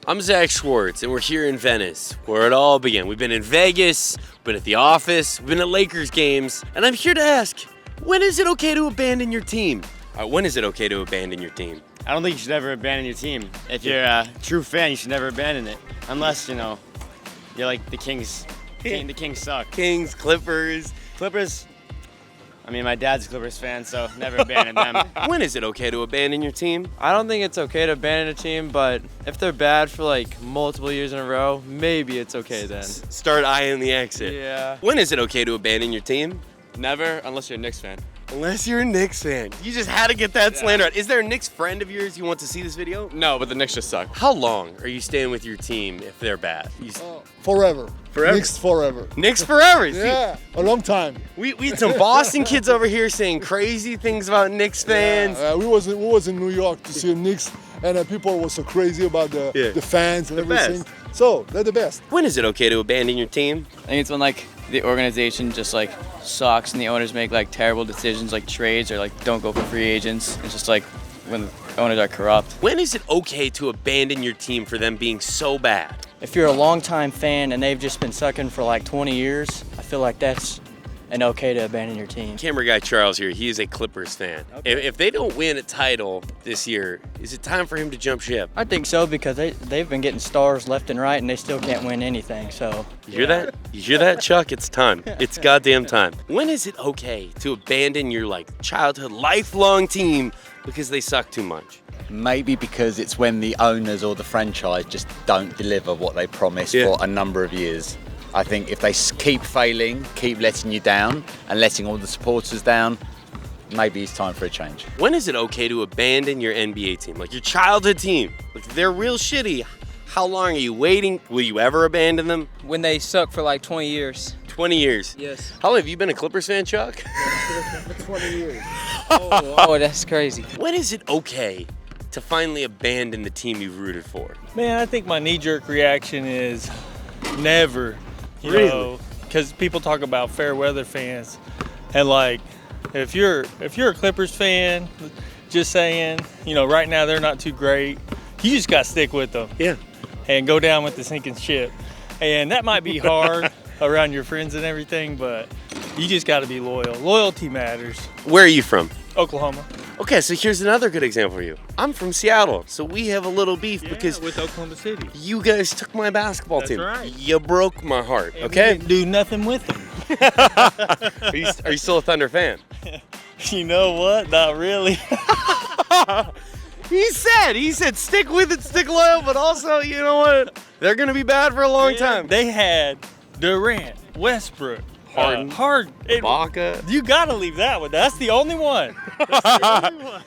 I'm Zach Schwartz, and we're here in Venice, where it all began. We've been in Vegas, we've been at the office, we've been at Lakers games, and I'm here to ask, when is it okay to abandon your team? When is it okay to abandon your team? I don't think you should ever abandon your team. If you're a true fan, you should never abandon it. Unless, you're like the Kings. The Kings suck. Kings, Clippers. Clippers, my dad's a Clippers fan, so never abandon them. When is it okay to abandon your team? I don't think it's okay to abandon a team, but if they're bad for like multiple years in a row, maybe it's okay then. Start eyeing the exit. Yeah. When is it okay to abandon your team? Never, unless you're a Knicks fan. Unless you're a Knicks fan. You just had to get that slander out. Is there a Knicks friend of yours you want to see this video? No, but the Knicks just suck. How long are you staying with your team if they're bad? Forever. Forever? Knicks forever. Knicks forever. Yeah, a long time. We had some Boston kids over here saying crazy things about Knicks fans. We was in New York to see Knicks, and people were so crazy about the fans and The everything. best. So they're the best. When is it okay to abandon your team? I think it's when like the organization just like sucks and the owners make like terrible decisions like trades or like don't go for free agents. It's just like when the owners are corrupt. When is it okay to abandon your team for them being so bad? If you're a longtime fan and they've just been sucking for like 20 years, I feel like that's an okay to abandon your team. Camera guy Charles here, he is a Clippers fan. If they don't win a title this year, is it time for him to jump ship? I think so because they've been getting stars left and right and they still can't win anything. So You hear that? You hear that, Chuck? It's time. It's goddamn time. When is it okay to abandon your childhood, lifelong team because they suck too much? Maybe because it's when the owners or the franchise just don't deliver what they promised for a number of years. I think if they keep failing, keep letting you down and letting all the supporters down, maybe it's time for a change. When is it okay to abandon your NBA team? Like your childhood team. Like they're real shitty. How long are you waiting? Will you ever abandon them? When they suck for like 20 years. 20 years? Yes. How long have you been a Clippers fan, Chuck? For 20 years. Oh, that's crazy. When is it okay to finally abandon the team you've rooted for? Man, I think my knee-jerk reaction is never. You know, because people talk about fair weather fans, and like, if you're a Clippers fan, just saying, right now they're not too great. You just got to stick with them. Yeah. And go down with the sinking ship. And that might be hard around your friends and everything, but you just got to be loyal. Loyalty matters. Where are you from? Oklahoma. Okay, so here's another good example for you. I'm from Seattle, so we have a little beef because with Oklahoma City. you guys took my basketball team. That's right. You broke my heart, And okay? we didn't do nothing with them. Are you still a Thunder fan? You know what? Not really. He said stick with it, stick loyal, but also, you know what? They're going to be bad for a long time. They had Durant, Westbrook, Harden, Ibaka. Baca. You gotta leave that one. That's the only one. That's the only one.